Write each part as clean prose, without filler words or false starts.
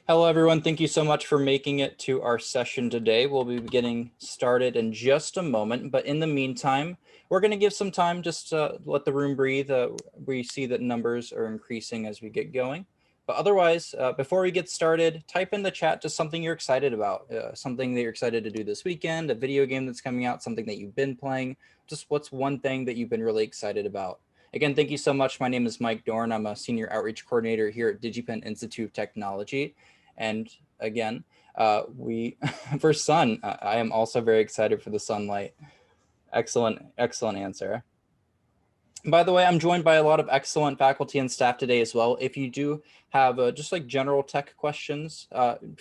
Hello, everyone. Thank you so much for making it to our session today. We'll be getting started in just a moment, but in the meantime, we're going to give some time just to let the room breathe. We see that numbers are increasing as we get going. But otherwise, before we get started, type in the chat just something you're excited about, something that you're excited to do this weekend, a video game that's coming out, something that you've been playing, just what's one thing that you've been really excited about. Again, thank you so much. My name is Mike Dorn. I'm a Senior Outreach Coordinator here at DigiPen Institute of Technology. And again, we for sun, I am also very excited for the sunlight. Excellent answer. By the way, I'm joined by a lot of excellent faculty and staff today as well. If you do have just like general tech questions,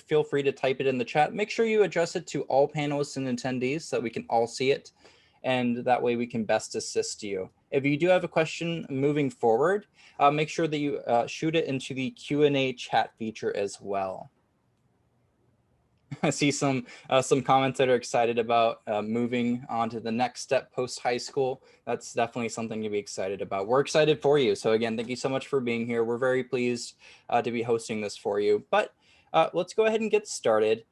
feel free to type it in the chat. Make sure you address it to all panelists and attendees so that we can all see it. And that way we can best assist you. If you do have a question moving forward, make sure that you shoot it into the Q&A chat feature as well. I see some comments that are excited about moving on to the next step post high school. That's definitely something to be excited about. We're excited for you. So again, thank you so much for being here. We're very pleased to be hosting this for you. But let's go ahead and get started.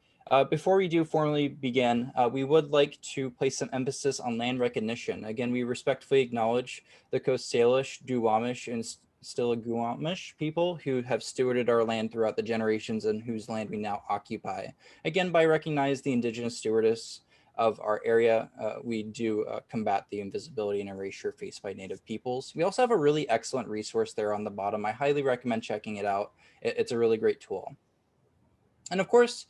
Before we do formally begin, we would like to place some emphasis on land recognition. Again, we respectfully acknowledge the Coast Salish, Duwamish, and Stillaguamish people who have stewarded our land throughout the generations and whose land we now occupy. Again, by recognizing the Indigenous stewardess of our area, we do combat the invisibility and erasure faced by Native peoples. We also have a really excellent resource there on the bottom. I highly recommend checking it out. It's a really great tool. And of course,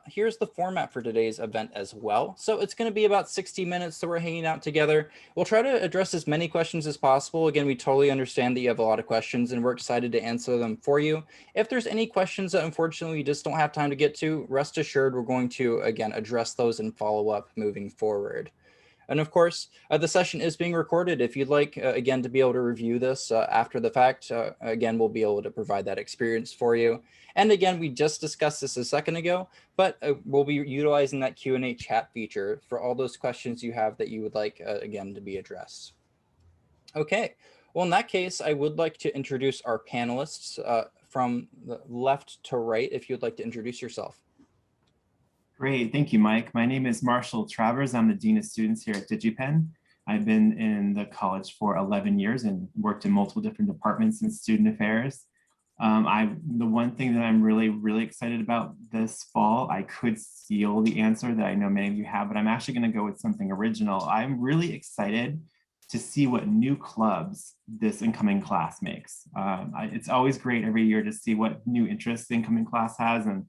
here's the format for today's event as well. So it's going to be about 60 minutes that we're hanging out together. We'll try to address as many questions as possible. Again, we totally understand that you have a lot of questions and we're excited to answer them for you. If there's any questions that unfortunately we just don't have time to get to, rest assured we're going to, again, address those and follow up moving forward. And of course, the session is being recorded. If you'd like, again, to be able to review this after the fact, again, we'll be able to provide that experience for you. And again, we just discussed this a second ago, but we'll be utilizing that Q&A chat feature for all those questions you have that you would like, again, to be addressed. Okay, well, in that case, I would like to introduce our panelists from the left to right, if you'd like to introduce yourself. Great, thank you, Mike. My name is Marshall Travers. I'm the Dean of Students here at DigiPen. I've been in the college for 11 years and worked in multiple different departments in student affairs. The one thing that I'm really excited about this fall, I could steal the answer that I know many of you have, but I'm actually going to go with something original. I'm really excited to see what new clubs this incoming class makes. It's always great every year to see what new interests the incoming class has, and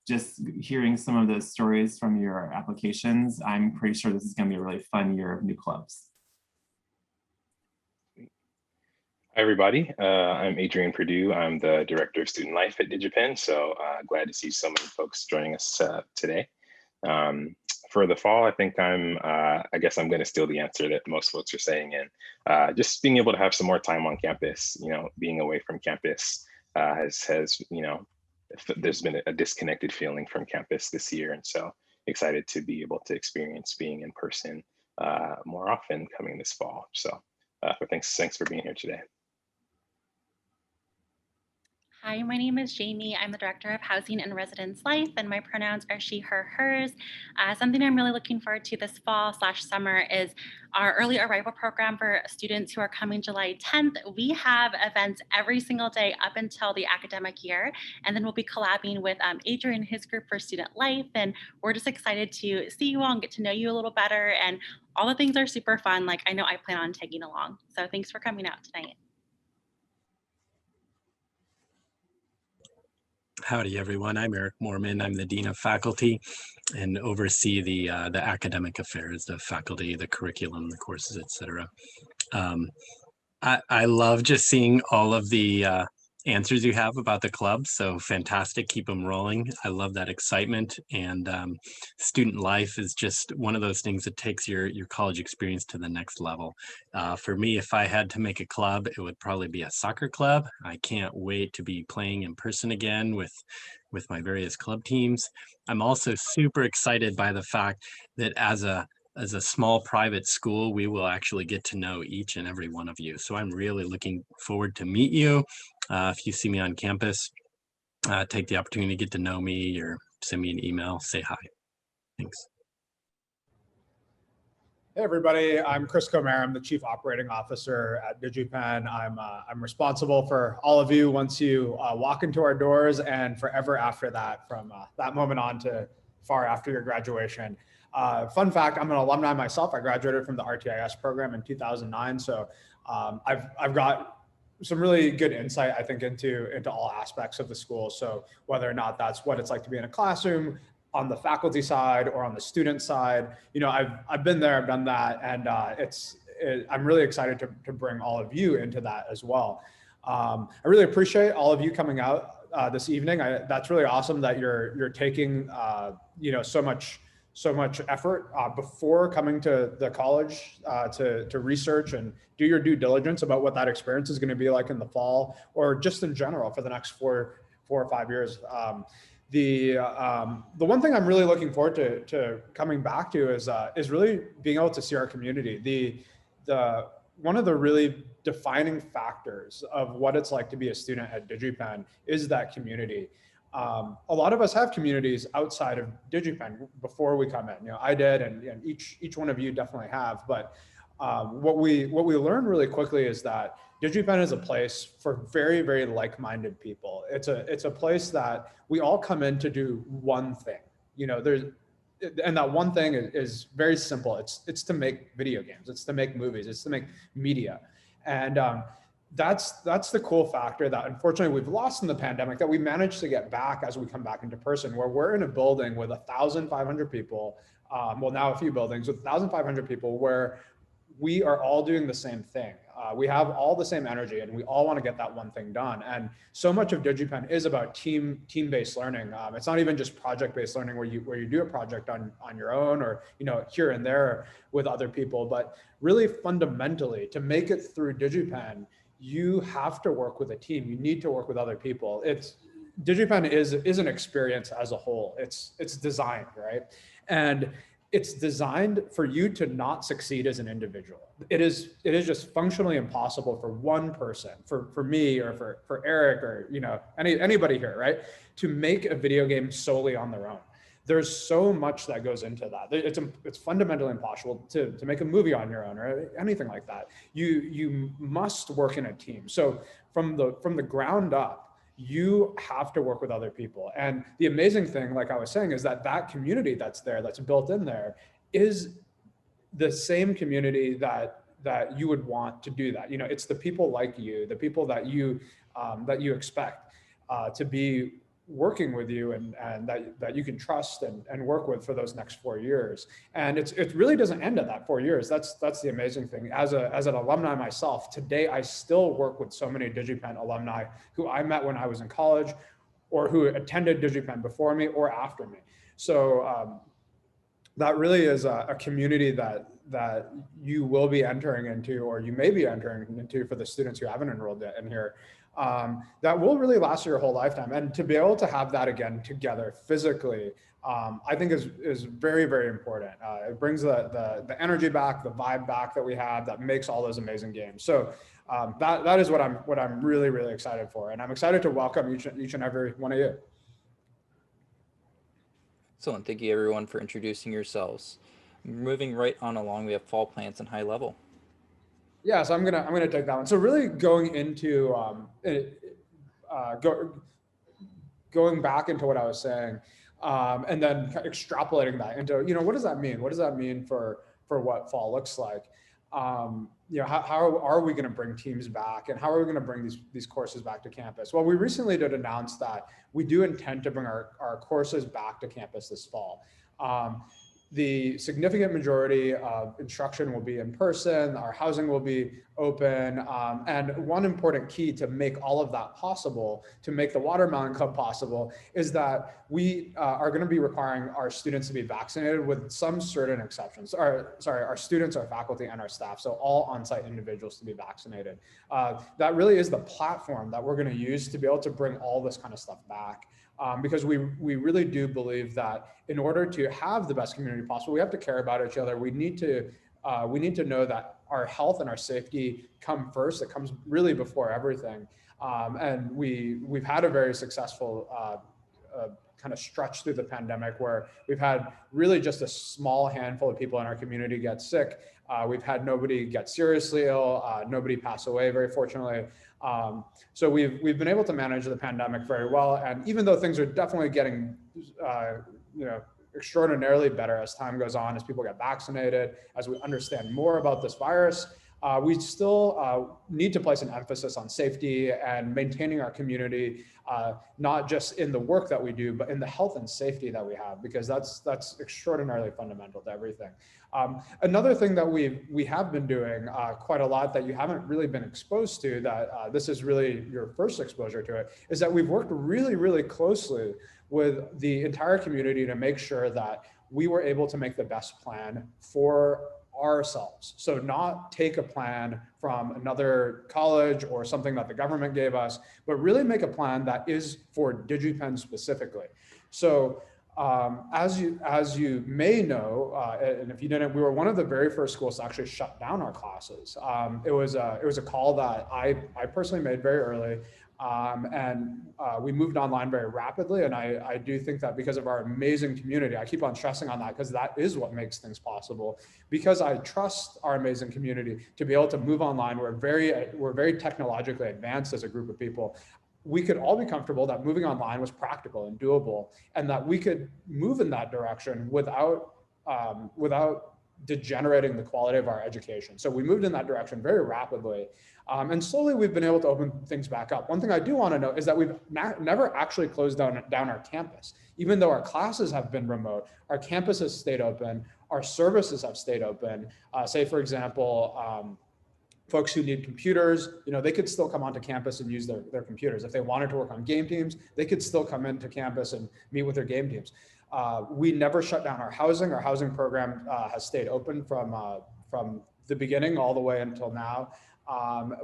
just hearing some of those stories from your applications, I'm pretty sure this is going to be a really fun year of new clubs. Hi, everybody. I'm Adrian Perdue. I'm the Director of Student Life at DigiPen, so glad to see so many folks joining us today. For the fall, I think I guess I'm going to steal the answer that most folks are saying, and just being able to have some more time on campus. You know, being away from campus has you know, there's been a disconnected feeling from campus this year, and so excited to be able to experience being in person more often coming this fall. So thanks for being here today. Hi, my name is Jamie. I'm the Director of Housing and Residence Life, and my pronouns are she, her, hers. Something I'm really looking forward to this fall/summer is our early arrival program for students who are coming July 10th. We have events every single day up until the academic year, and then we'll be collabing with Adrian and his group for Student Life, and we're just excited to see you all and get to know you a little better, and all the things are super fun. Like, I know I plan on tagging along, so thanks for coming out tonight. Howdy, everyone. I'm Eric Mormon. I'm the Dean of Faculty and oversee the academic affairs, the faculty, the curriculum, the courses, etc. I love just seeing all of the answers you have about the club. So fantastic. Keep them rolling. I love that excitement. And student life is just one of those things that takes your college experience to the next level. For me, if I had to make a club, it would probably be a soccer club. I can't wait to be playing in person again with my various club teams. I'm also super excited by the fact that as a small private school, we will actually get to know each and every one of you. So I'm really looking forward to meet you if you see me on campus. take the opportunity to get to know me or send me an email, say hi. Thanks. Hey everybody, I'm Chris Comer. I'm the Chief Operating Officer at DigiPen. I'm responsible for all of you once you walk into our doors and forever after that, from that moment on to far after your graduation. Fun fact, I'm an alumni myself. I graduated from the RTIS program in 2009. So I've got some really good insight, I think, into all aspects of the school. So whether or not that's what it's like to be in a classroom, on the faculty side or on the student side, I've been there, I've done that, and I'm really excited to bring all of you into that as well. I really appreciate all of you coming out this evening. That's really awesome that you're taking so much effort before coming to the college to research and do your due diligence about what that experience is going to be like in the fall, or just in general for the next four or 5 years. The one thing I'm really looking forward to coming back to is really being able to see our community. One of the really defining factors of what it's like to be a student at DigiPen is that community. A lot of us have communities outside of DigiPen before we come in. I did, and each one of you definitely have. But what we learned really quickly is that DigiPen is a place for very, very like-minded people. It's a place that we all come in to do one thing. And that one thing is very simple. It's to make video games. It's to make movies. It's to make media. And that's the cool factor that unfortunately we've lost in the pandemic, that we managed to get back as we come back into person, where we're in a building with 1,500 people. Well, now a few buildings with 1,500 people, where we are all doing the same thing. We have all the same energy, and we all want to get that one thing done. And so much of DigiPen is about team-based learning. It's not even just project-based learning where you do a project on your own, or here and there with other people. But really fundamentally, to make it through DigiPen, you have to work with a team. You need to work with other people. DigiPen is an experience as a whole. It's designed, right? And it's designed for you to not succeed as an individual. It is just functionally impossible for one person, for me or for Eric or anybody here, right, to make a video game solely on their own. There's so much that goes into that. It's fundamentally impossible to make a movie on your own or anything like that. You must work in a team. So from the ground up, you have to work with other people. And the amazing thing, like I was saying, is that community that's there, that's built in there, is the same community that you would want to do that. It's the people like you, the people that you expect to be working with you, and that you can trust and work with for those next 4 years. And it really doesn't end at that 4 years. That's the amazing thing. As an alumni myself, today I still work with so many DigiPen alumni who I met when I was in college, or who attended DigiPen before me or after me. So that really is a community that you will be entering into, or you may be entering into for the students who haven't enrolled yet in here. That will really last your whole lifetime. And to be able to have that again together physically, I think is very, very important. It brings the energy back, the vibe back that we have, that makes all those amazing games. So that is what I'm really, really excited for. And I'm excited to welcome each and every one of you. Excellent. Thank you everyone for introducing yourselves. Moving right on along, we have fall plans and high level. Yeah, so I'm gonna take that one. So really going into going back into what I was saying, and then extrapolating that into what does that mean? What does that mean for what fall looks like? How are we going to bring teams back, and how are we going to bring these courses back to campus? Well, we recently did announce that we do intend to bring our courses back to campus this fall. The significant majority of instruction will be in person, our housing will be open, and one important key to make all of that possible, to make the Watermelon Club possible, is that we are going to be requiring our students to be vaccinated, with some certain exceptions. Our students, our faculty, and our staff, so all on-site individuals, to be vaccinated. That really is the platform that we're going to use to be able to bring all this kind of stuff back. Because we really do believe that in order to have the best community possible, we have to care about each other. We need to know that our health and our safety come first. It comes really before everything. And we've had a very successful kind of stretch through the pandemic where we've had really just a small handful of people in our community get sick. We've had nobody get seriously ill, nobody pass away, very fortunately. So we've been able to manage the pandemic very well. And even though things are definitely getting, extraordinarily better as time goes on, as people get vaccinated, as we understand more about this virus, we still need to place an emphasis on safety and maintaining our community, not just in the work that we do, but in the health and safety that we have, because that's extraordinarily fundamental to everything. Another thing that we have been doing quite a lot that you haven't really been exposed to, that this is really your first exposure to it, is that we've worked really, really closely with the entire community to make sure that we were able to make the best plan for ourselves. So not take a plan from another college or something that the government gave us, but really make a plan that is for DigiPenn specifically. So as you may know, and if you didn't, we were one of the very first schools to actually shut down our classes. It was a call that I personally made very early. And we moved online very rapidly. And I do think that because of our amazing community, I keep on stressing on that because that is what makes things possible. Because I trust our amazing community to be able to move online. We're very technologically advanced as a group of people. We could all be comfortable that moving online was practical and doable, and that we could move in that direction without degenerating the quality of our education. So we moved in that direction very rapidly. And slowly we've been able to open things back up. One thing I do want to note is that we've never actually closed down our campus. Even though our classes have been remote, our campus has stayed open, our services have stayed open. Say, for example, folks who need computers, they could still come onto campus and use their computers. If they wanted to work on game teams, they could still come into campus and meet with their game teams. We never shut down our housing. Our housing program has stayed open from the beginning all the way until now.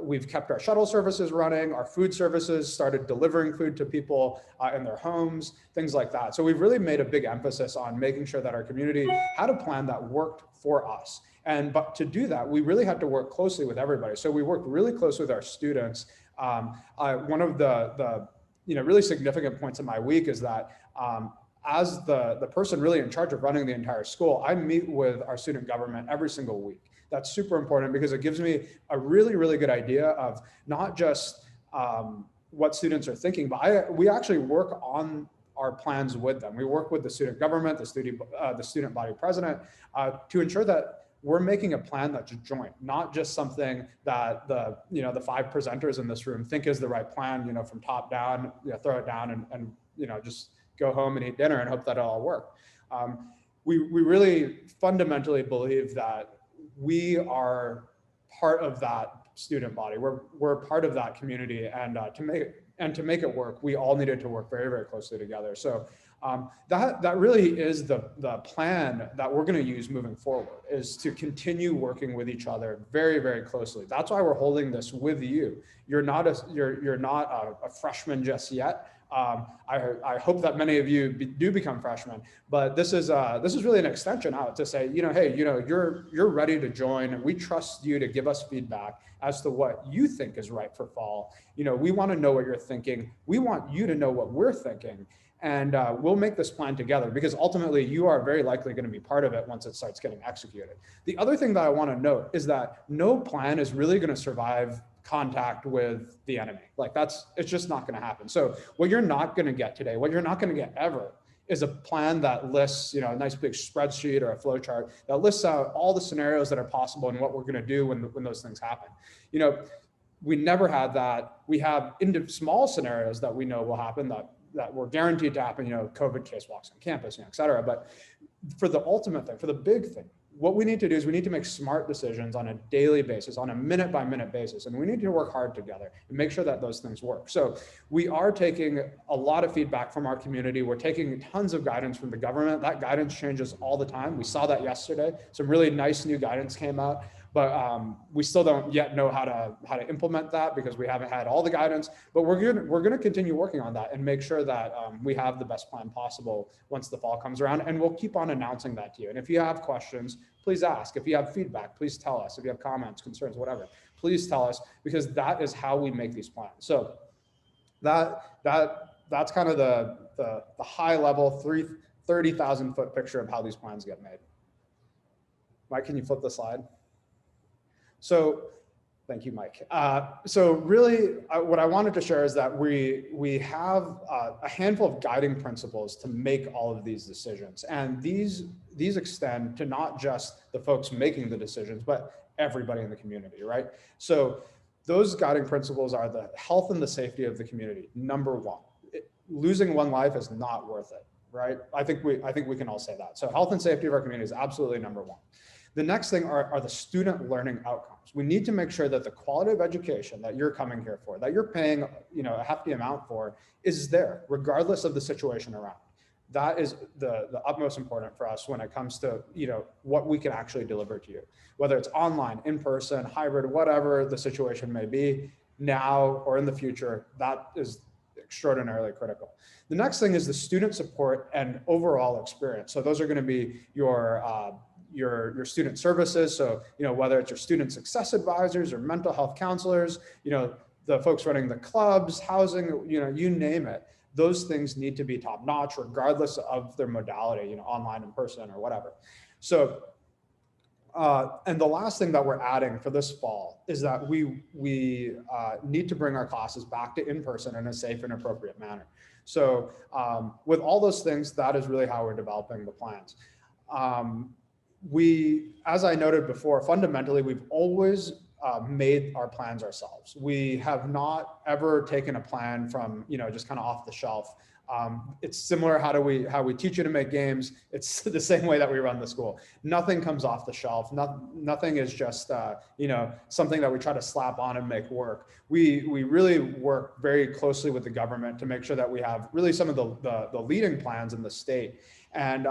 We've kept our shuttle services running. Our food services started delivering food to people in their homes, things like that. So we've really made a big emphasis on making sure that our community had a plan that worked for us. But to do that, we really had to work closely with everybody. So we worked really close with our students. One of the really significant points of my week is that as the person really in charge of running the entire school, I meet with our student government every single week. That's super important because it gives me a really, really good idea of not just what students are thinking, but we actually work on our plans with them. We work with the student government, the student body president, to ensure that we're making a plan that's joint, not just something that the 5 presenters in this room think is the right plan, from top down, throw it down and just go home and eat dinner and hope that it'll all work. We really fundamentally believe that we are part of that student body. We're part of that community, and to make it work, we all needed to work very, very closely together. So that really is the plan that we're going to use moving forward, is to continue working with each other very, very closely. That's why we're holding this with you. You're not a freshman just yet. I hope that many of you do become freshmen, but this is really an extension out to say, hey, you're ready to join, and we trust you to give us feedback as to what you think is right for fall. We want to know what you're thinking. We want you to know what we're thinking, and we'll make this plan together, because ultimately you are very likely going to be part of it once it starts getting executed. The other thing that I want to note is that no plan is really going to survive contact with the enemy. It's just not going to happen. So what you're not going to get today, what you're not going to get ever, is a plan that lists, a nice big spreadsheet or a flow chart that lists out all the scenarios that are possible and what we're going to do when those things happen. We never had that. We have small scenarios that we know will happen, that we're guaranteed to happen, COVID case walks on campus, et cetera. But for the ultimate thing, for the big thing, what we need to do is we need to make smart decisions on a daily basis, on a minute by minute basis. And we need to work hard together and make sure that those things work. So we are taking a lot of feedback from our community. We're taking tons of guidance from the government. That guidance changes all the time. We saw that yesterday. Some really nice new guidance came out, but we still don't yet know how to implement that because we haven't had all the guidance. But we're going to continue working on that and make sure that we have the best plan possible once the fall comes around. And we'll keep on announcing that to you. And if you have questions, please ask. If you have feedback, please tell us. If you have comments, concerns, whatever, please tell us, because that is how we make these plans. So That's kind of the high level 30,000 foot picture of how these plans get made. Mike, can you flip the slide? So thank you, Mike. So really what I wanted to share is that we have a handful of guiding principles to make all of these decisions. And these extend to not just the folks making the decisions, but everybody in the community, right? So those guiding principles are the health and the safety of the community, number one. Losing one life is not worth it, right? I think we can all say that. So health and safety of our community is absolutely number one. The next thing are the student learning outcomes. We need to make sure that the quality of education that you're coming here for, that you're paying, a hefty amount for, is there, regardless of the situation around. That is the utmost important for us when it comes to, what we can actually deliver to you, whether it's online, in person, hybrid, whatever the situation may be now or in the future. That is extraordinarily critical. The next thing is the student support and overall experience. So those are going to be your student services. So, whether it's your student success advisors or mental health counselors, the folks running the clubs, housing, you name it, those things need to be top notch regardless of their modality, online, in person, or whatever. So, and the last thing that we're adding for this fall is that we need to bring our classes back to in-person in a safe and appropriate manner. So with all those things, that is really how we're developing the plans. As I noted before, fundamentally, we've always made our plans ourselves. We have not ever taken a plan from, just kind of off the shelf. It's similar how we teach you to make games. It's the same way that we run the school. Nothing comes off the shelf. Nothing is just something that we try to slap on and make work. We really work very closely with the government to make sure that we have really some of the leading plans in the state. And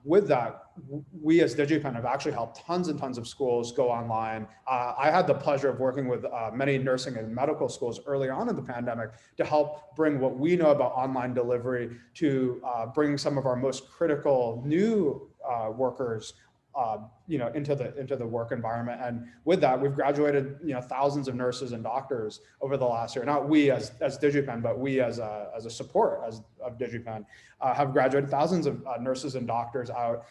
with that, we as DigiPen have actually helped tons and tons of schools go online. I had the pleasure of working with many nursing and medical schools early on in the pandemic to help bring what we know about online delivery to bring some of our most critical new workers into the work environment. And with that, we've graduated thousands of nurses and doctors over the last year. Not we as DigiPen, but we as a support of DigiPen have graduated thousands of nurses and doctors out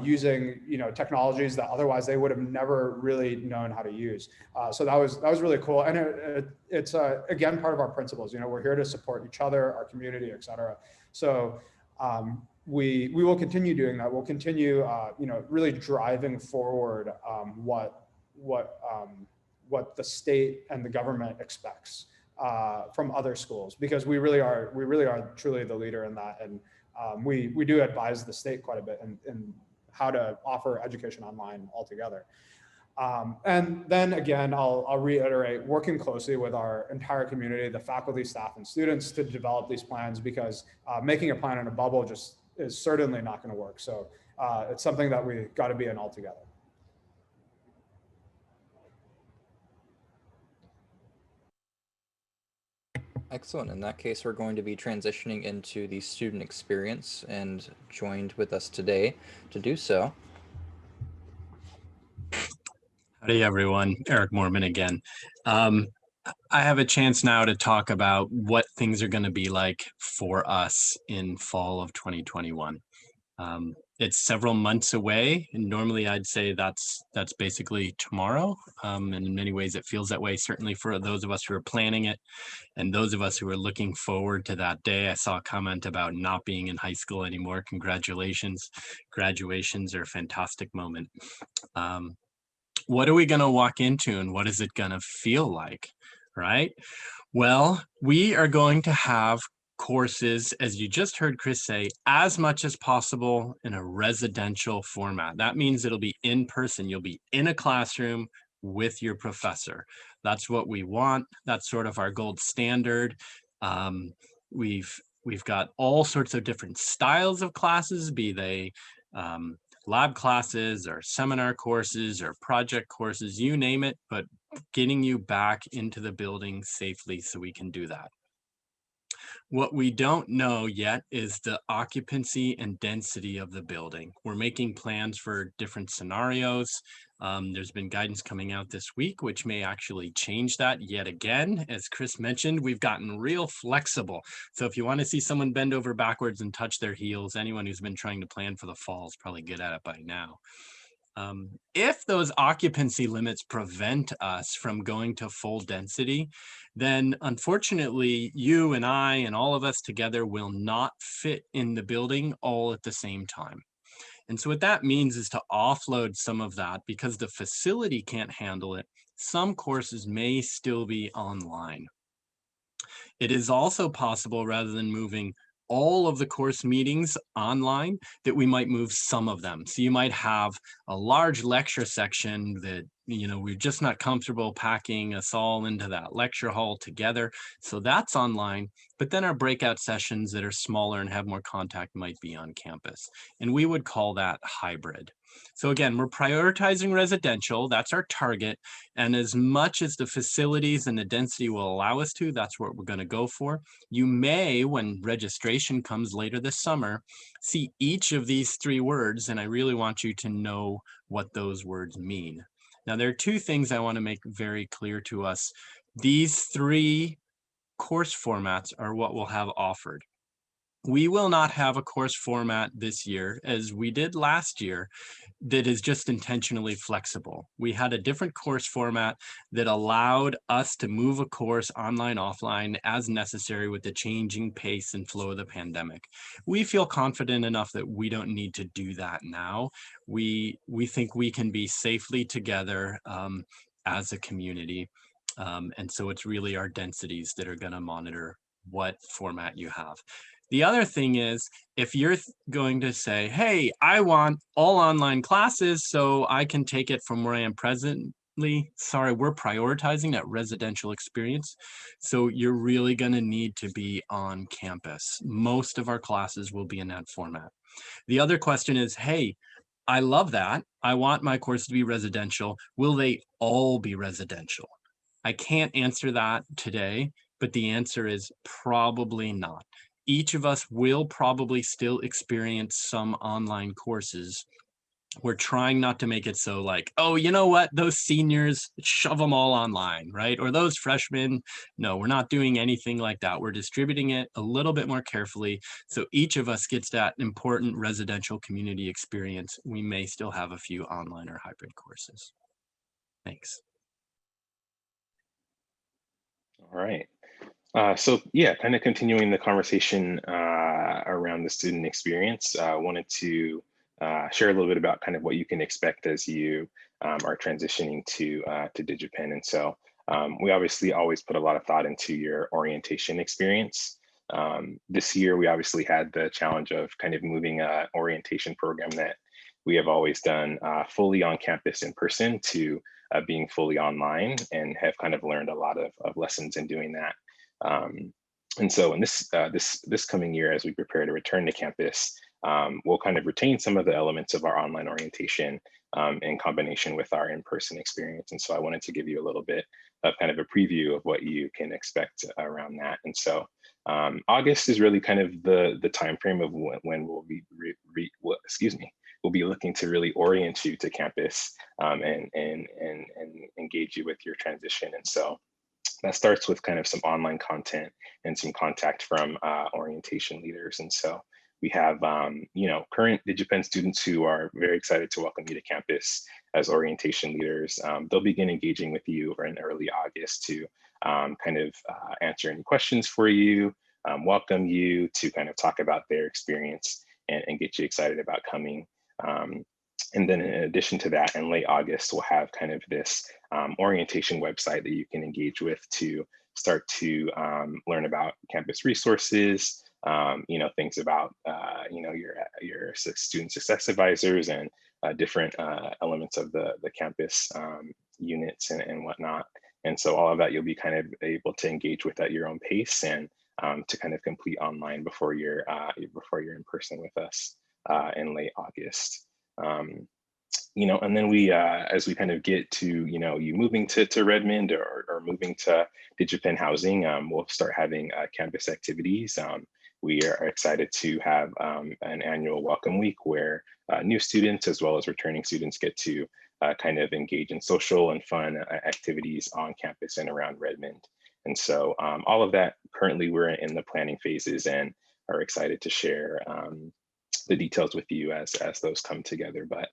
using technologies that otherwise they would have never really known how to use. So that was really cool. And it's again part of our principles. We're here to support each other, our community, et cetera. So we will continue doing that. We'll continue, really driving forward what the state and the government expects from other schools, because we really are truly the leader in that. And we do advise the state quite a bit in how to offer education online altogether. And then again, I'll reiterate, working closely with our entire community, the faculty, staff, and students to develop these plans, because making a plan in a bubble just is certainly not going to work. So it's something that we got to be in all together. Excellent. In that case, we're going to be transitioning into the student experience, and joined with us today to do so. Howdy, everyone. Eric Mormon again. I have a chance now to talk about what things are going to be like for us in fall of 2021. It's several months away, and normally I'd say that's basically tomorrow. And in many ways it feels that way, certainly for those of us who are planning it and those of us who are looking forward to that day. I saw a comment about not being in high school anymore. Congratulations. Graduations are a fantastic moment. What are we going to walk into, and what is it going to feel like, right? Well, we are going to have courses, as you just heard Chris say, as much as possible in a residential format. That means it'll be in person. You'll be in a classroom with your professor. That's what we want. That's sort of our gold standard. We've got all sorts of different styles of classes, be they lab classes or seminar courses or project courses, you name it, but getting you back into the building safely so we can do that. What we don't know yet is the occupancy and density of the building. We're making plans for different scenarios. There's been guidance coming out this week, which may actually change that yet again. As Chris mentioned, we've gotten real flexible. So if you want to see someone bend over backwards and touch their heels, anyone who's been trying to plan for the fall is probably good at it by now. If those occupancy limits prevent us from going to full density, then unfortunately, you and I and all of us together will not fit in the building all at the same time. And so what that means is to offload some of that because the facility can't handle it. Some courses may still be online. It is also possible, rather than moving all of the course meetings online, that we might move some of them. So you might have a large lecture section that, we're just not comfortable packing us all into that lecture hall together. So that's online, but then our breakout sessions that are smaller and have more contact might be on campus. And we would call that hybrid. So again, we're prioritizing residential, that's our target. And as much as the facilities and the density will allow us to, that's what we're going to go for. You may, when registration comes later this summer, see each of these 3 words, and I really want you to know what those words mean. Now, there are 2 things I want to make very clear to us. These 3 course formats are what we'll have offered. We will not have a course format this year, as we did last year, that is just intentionally flexible. We had a different course format that allowed us to move a course online, offline as necessary with the changing pace and flow of the pandemic. We feel confident enough that we don't need to do that now. We think we can be safely together as a community. And so it's really our densities that are going to monitor what format you have. The other thing is, if you're going to say, hey, I want all online classes so I can take it from where I am presently, sorry, we're prioritizing that residential experience. So you're really going to need to be on campus. Most of our classes will be in that format. The other question is, hey, I love that. I want my course to be residential. Will they all be residential? I can't answer that today, but the answer is probably not. Each of us will probably still experience some online courses. We're trying not to make it so like, oh, you know what, those seniors, shove them all online, right? Or those freshmen. No, we're not doing anything like that. We're distributing it a little bit more carefully. So each of us gets that important residential community experience. We may still have a few online or hybrid courses. Thanks. All right. So yeah, kind of continuing the conversation around the student experience, wanted to share a little bit about kind of what you can expect as you are transitioning to DigiPen. And so we obviously always put a lot of thought into your orientation experience. This year, we obviously had the challenge of kind of moving an orientation program that we have always done fully on campus in person to being fully online, and have kind of learned a lot of lessons in doing that. And so in this coming year, as we prepare to return to campus, we'll kind of retain some of the elements of our online orientation in combination with our in-person experience. And so I wanted to give you a little bit of kind of a preview of what you can expect around that. And so August is really kind of the time frame of when we'll be we'll be looking to really orient you to campus and engage you with your transition. And so that starts with kind of some online content and some contact from orientation leaders. And so we have, current DigiPen students who are very excited to welcome you to campus as orientation leaders. They'll begin engaging with you in early August to kind of answer any questions for you, welcome you, to kind of talk about their experience and get you excited about coming. And then in addition to that, in late August, we'll have kind of this orientation website that you can engage with to start to learn about campus resources, things about, your student success advisors and different elements of the campus units and whatnot. And so all of that you'll be kind of able to engage with at your own pace and to kind of complete online before you're in person with us in late August. And then we, as we kind of get to, you moving to Redmond or moving to DigiPenn housing, we'll start having campus activities. We are excited to have an annual welcome week where new students as well as returning students get to kind of engage in social and fun activities on campus and around Redmond. And so all of that, currently we're in the planning phases and are excited to share the details with you as those come together. But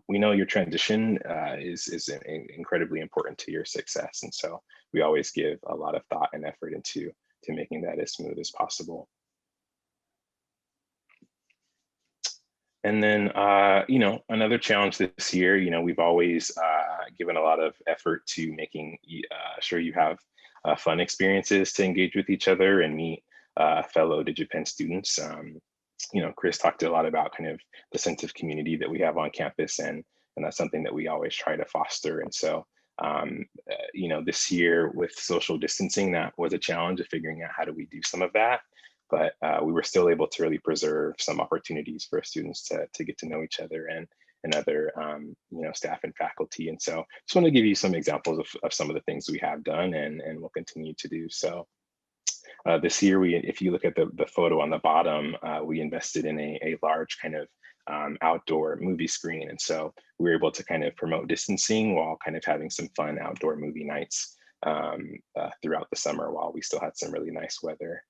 we know your transition is incredibly important to your success. And so we always give a lot of thought and effort into making that as smooth as possible. And then, another challenge this year, we've always given a lot of effort to making sure you have fun experiences to engage with each other and meet fellow DigiPenn students. Chris talked a lot about kind of the sense of community that we have on campus, and that's something that we always try to foster. And so, this year with social distancing, that was a challenge of figuring out how do we do some of that. But we were still able to really preserve some opportunities for students to get to know each other and other staff and faculty. And so just want to give you some examples of some of the things we have done and will continue to do. So this year, if you look at the photo on the bottom, we invested in a large kind of outdoor movie screen. And so we were able to kind of promote distancing while kind of having some fun outdoor movie nights throughout the summer while we still had some really nice weather.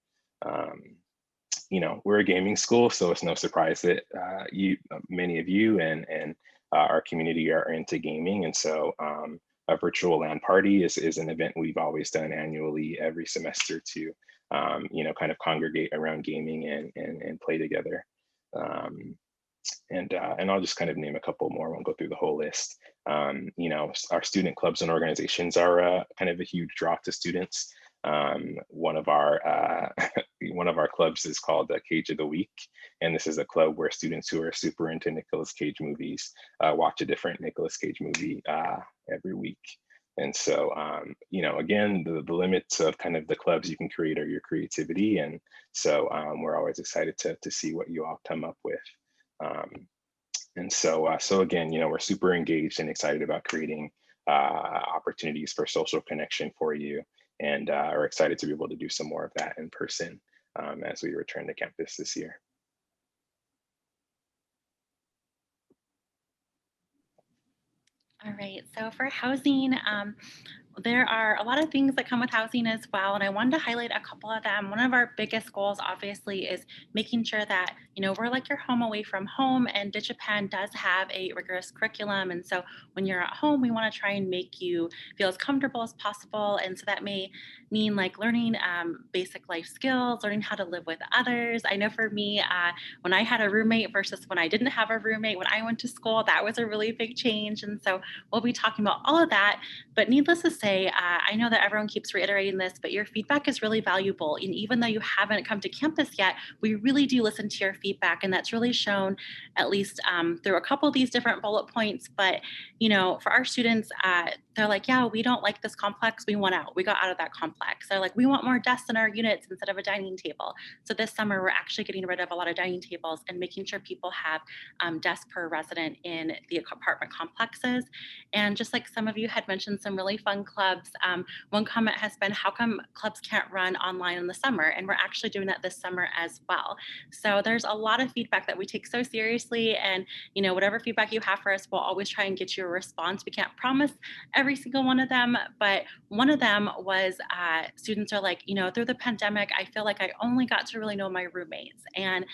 We're a gaming school, so it's no surprise that many of you and our community are into gaming. And so a virtual LAN party is an event we've always done annually every semester to kind of congregate around gaming and play together. And I'll just kind of name a couple more. I won't go through the whole list. Our student clubs and organizations are kind of a huge draw to students. One of our clubs is called Cage of the Week, and this is a club where students who are super into Nicolas Cage movies watch a different Nicolas Cage movie every week. And so, again, the limits of kind of the clubs you can create are your creativity, and so we're always excited to see what you all come up with. And so again, we're super engaged and excited about creating opportunities for social connection for you. And are excited to be able to do some more of that in person as we return to campus this year. All right, so for housing, there are a lot of things that come with housing as well, and I wanted to highlight a couple of them. One of our biggest goals, obviously, is making sure that, we're like your home away from home, and DigiPenn does have a rigorous curriculum. And so when you're at home, we want to try and make you feel as comfortable as possible. And so that may mean like learning basic life skills, learning how to live with others. I know for me, when I had a roommate versus when I didn't have a roommate, when I went to school, that was a really big change. And so we'll be talking about all of that. But needless to say, I know that everyone keeps reiterating this, but your feedback is really valuable. And even though you haven't come to campus yet, we really do listen to your feedback. And that's really shown at least through a couple of these different bullet points. But, for our students, they're like, yeah, we don't like this complex. We want out. We got out of that complex. They're like, we want more desks in our units instead of a dining table. So this summer, we're actually getting rid of a lot of dining tables and making sure people have desks per resident in the apartment complexes. And just like some of you had mentioned some really fun clubs, one comment has been, how come clubs can't run online in the summer? And we're actually doing that this summer as well. So there's a lot of feedback that we take so seriously. And, whatever feedback you have for us, we'll always try and get you a response. We can't promise every single one of them, but one of them was students are like, through the pandemic, I feel like I only got to really know my roommates. And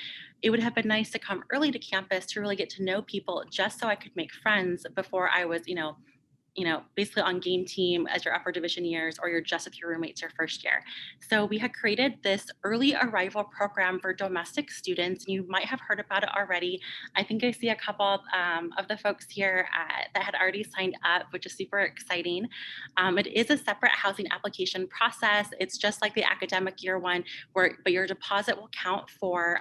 it would have been nice to come early to campus to really get to know people just so I could make friends before I was, basically on game team as your upper division years, or you're just with your roommates your first year. So we had created this early arrival program for domestic students. You might have heard about it already. I think I see a couple of the folks here that had already signed up, which is super exciting. It is a separate housing application process. It's just like the academic year one, but your deposit will count for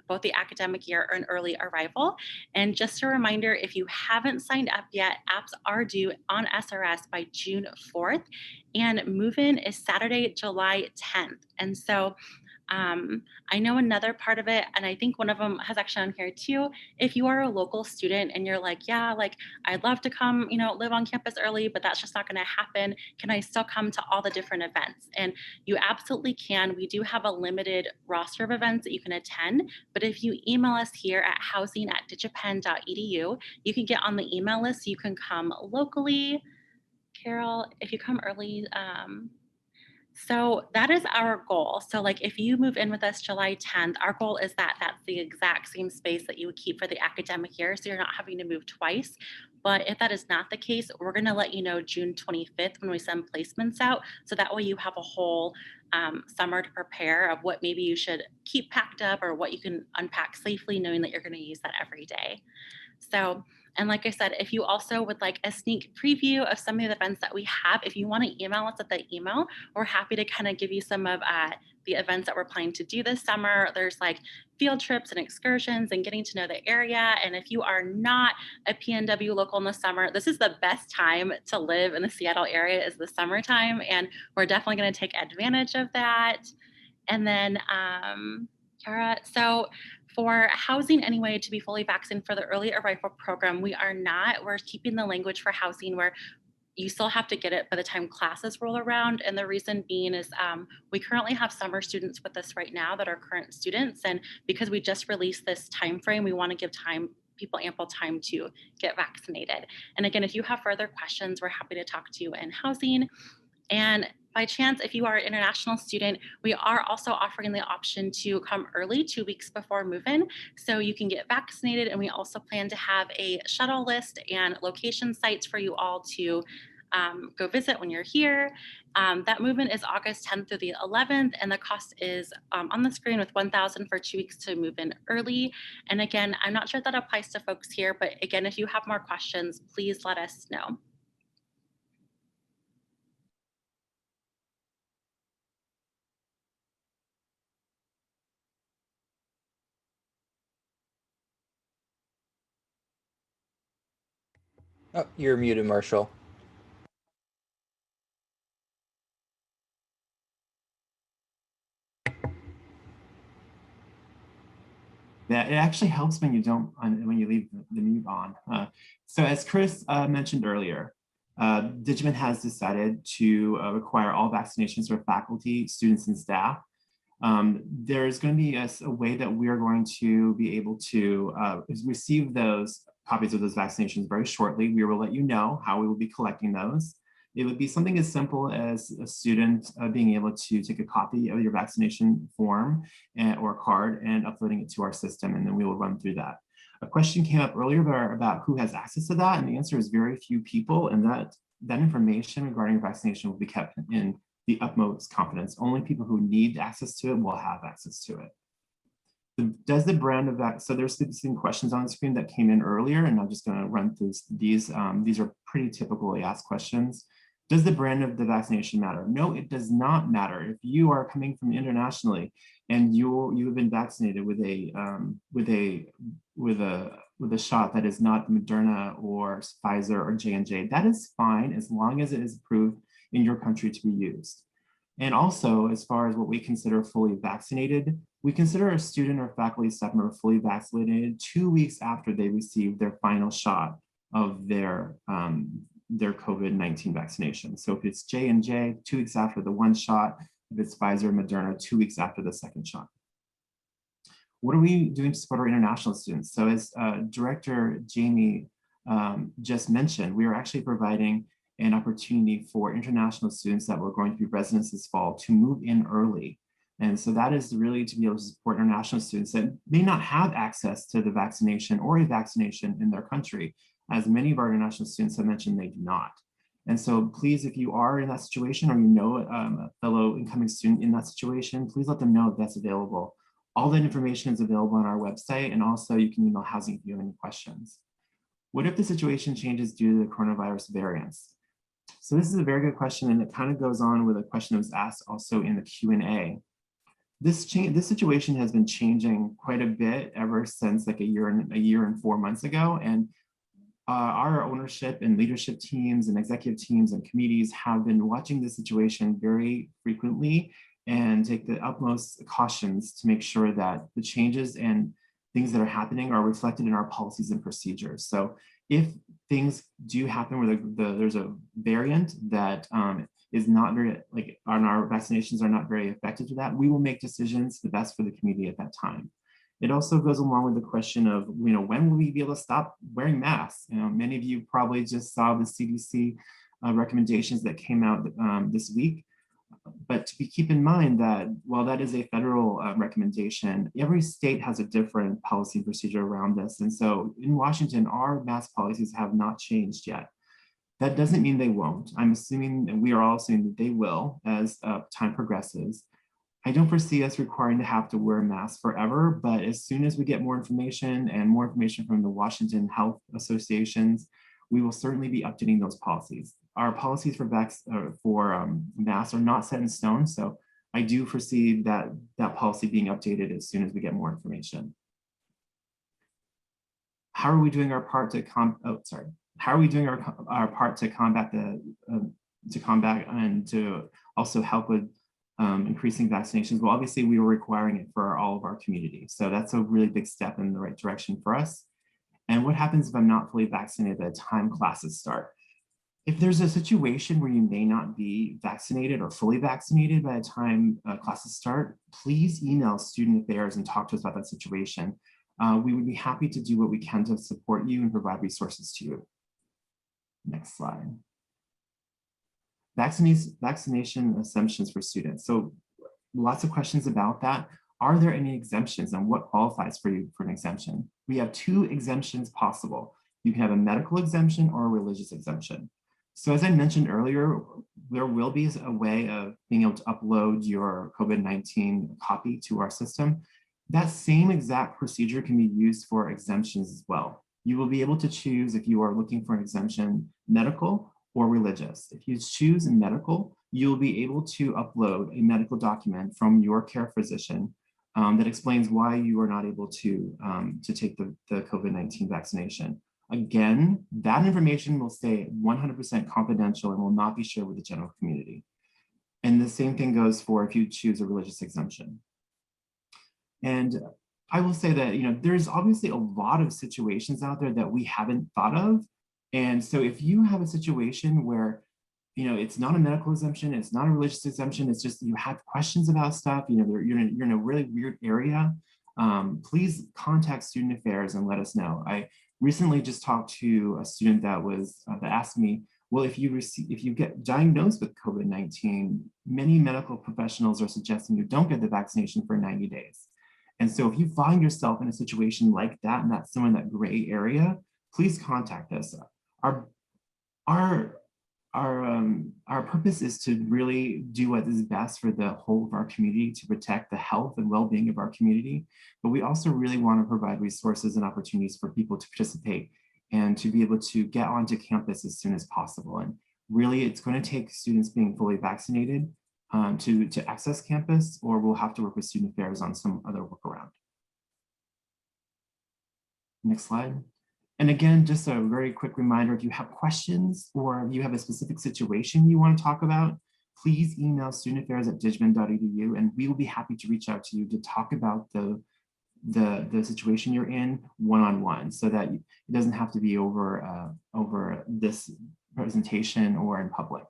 both the academic year and early arrival. And just a reminder, if you haven't signed up yet, apps are due on SRS by June 4th, and move-in is Saturday, July 10th. And so I know another part of it, and I think one of them has actually on here too. If you are a local student and you're like, yeah, like I'd love to come, live on campus early, but that's just not going to happen. Can I still come to all the different events? And you absolutely can. We do have a limited roster of events that you can attend, but if you email us here at housing@digipen.edu, you can get on the email list so you can come locally. Carol, if you come early, so that is our goal. So like if you move in with us July 10th, our goal is that that's the exact same space that you would keep for the academic year. So you're not having to move twice. But if that is not the case, we're going to let you know June 25th when we send placements out. So that way you have a whole summer to prepare of what maybe you should keep packed up or what you can unpack safely, knowing that you're going to use that every day. So, and like I said, if you also would like a sneak preview of some of the events that we have, if you want to email us at the email, we're happy to kind of give you some of the events that we're planning to do this summer. There's like field trips and excursions and getting to know the area. And if you are not a PNW local in the summer, this is the best time to live in the Seattle area is the summertime. And we're definitely going to take advantage of that. And then, Kara, so for housing anyway, to be fully vaccinated for the early arrival program, we are not. We're keeping the language for housing where you still have to get it by the time classes roll around. And the reason being is we currently have summer students with us right now that are current students. And because we just released this time frame, we want to give people ample time to get vaccinated. And again, if you have further questions, we're happy to talk to you in housing. And by chance, if you are an international student, we are also offering the option to come early 2 weeks before move-in, so you can get vaccinated. And we also plan to have a shuttle list and location sites for you all to go visit when you're here. That move-in is August 10th through the 11th, and the cost is on the screen with $1,000 for 2 weeks to move in early. And again, I'm not sure if that applies to folks here, but again, if you have more questions, please let us know. Oh, you're muted, Marshall. Yeah, it actually helps when you leave the mute on. So as Chris mentioned earlier, DigiPen has decided to require all vaccinations for faculty, students, and staff. There's going to be a way that we are going to be able to receive those copies of those vaccinations very shortly. We will let you know how we will be collecting those. It would be something as simple as a student being able to take a copy of your vaccination form or card and uploading it to our system, and then we will run through that. A question came up earlier about who has access to that, and the answer is very few people, and that information regarding vaccination will be kept in the utmost confidence. Only people who need access to it will have access to it. Does the brand of that, so there's some questions on the screen that came in earlier, and I'm just going to run through these. These are pretty typically asked questions. Does the brand of the vaccination matter? No, it does not matter. If you are coming from internationally and you have been vaccinated with a shot that is not Moderna or Pfizer or J&J, that is fine as long as it is approved in your country to be used. And also, as far as what we consider fully vaccinated, we consider a student or faculty staff member fully vaccinated 2 weeks after they receive their final shot of their COVID-19 vaccination. So if it's J&J, 2 weeks after the one shot. If it's Pfizer, Moderna, 2 weeks after the second shot. What are we doing to support our international students? So as Director Jamie just mentioned, we are actually providing an opportunity for international students that were going to be residents this fall to move in early. And so that is really to be able to support international students that may not have access to the vaccination or a vaccination in their country, as many of our international students have mentioned they do not. And so please, if you are in that situation or you know a fellow incoming student in that situation, please let them know if that's available. All that information is available on our website, and also you can email housing if you have any questions. What if the situation changes due to the coronavirus variants? So this is a very good question, and it kind of goes on with a question that was asked also in the Q&A. This situation has been changing quite a bit ever since like a year and 4 months ago, and our ownership and leadership teams and executive teams and committees have been watching this situation very frequently and take the utmost cautions to make sure that the changes and things that are happening are reflected in our policies and procedures. So if things do happen where there's a variant that is not very, like on our vaccinations are not very effective to that, we will make decisions the best for the community at that time. It also goes along with the question of, when will we be able to stop wearing masks? Many of you probably just saw the CDC recommendations that came out this week. But keep in mind that while that is a federal recommendation, every state has a different policy and procedure around this. And so in Washington, our mask policies have not changed yet. That doesn't mean they won't. I'm assuming, and we are all assuming that they will as time progresses. I don't foresee us requiring to have to wear masks forever, but as soon as we get more information and more information from the Washington Health Associations, we will certainly be updating those policies. Our policies for masks are not set in stone, so I do foresee that policy being updated as soon as we get more information. How are we doing our part to How are we doing our part to combat and to also help with increasing vaccinations? Well, obviously we were requiring it for all of our community. So that's a really big step in the right direction for us. And what happens if I'm not fully vaccinated by the time classes start? If there's a situation where you may not be vaccinated or fully vaccinated by the time classes start, please email Student Affairs and talk to us about that situation. We would be happy to do what we can to support you and provide resources to you. Next slide. Vaccination assumptions for students. So lots of questions about that. Are there any exemptions and what qualifies for you for an exemption? We have 2 exemptions possible. You can have a medical exemption or a religious exemption. So as I mentioned earlier, there will be a way of being able to upload your COVID-19 copy to our system. That same exact procedure can be used for exemptions as well. You will be able to choose if you are looking for an exemption, medical or religious. If you choose medical, you'll be able to upload a medical document from your care physician that explains why you are not able to take the COVID-19 vaccination. Again, that information will stay 100% confidential and will not be shared with the general community. And the same thing goes for if you choose a religious exemption. And I will say that, there's obviously a lot of situations out there that we haven't thought of. And so if you have a situation where, it's not a medical exemption, it's not a religious exemption, it's just you have questions about stuff, you're in a really weird area, please contact Student Affairs and let us know. I recently just talked to a student that asked me, well, if you get diagnosed with COVID-19, many medical professionals are suggesting you don't get the vaccination for 90 days. And so if you find yourself in a situation like that, and that's somewhere in that gray area, please contact us. Our purpose is to really do what is best for the whole of our community to protect the health and well-being of our community. But we also really want to provide resources and opportunities for people to participate and to be able to get onto campus as soon as possible. And really, it's going to take students being fully vaccinated to access campus, or we'll have to work with Student Affairs on some other workaround. Next slide. And again, just a very quick reminder, if you have questions or you have a specific situation you want to talk about, please email studentaffairs@digipen.edu and we will be happy to reach out to you to talk about the situation you're in one-on-one, so that it doesn't have to be over this presentation or in public.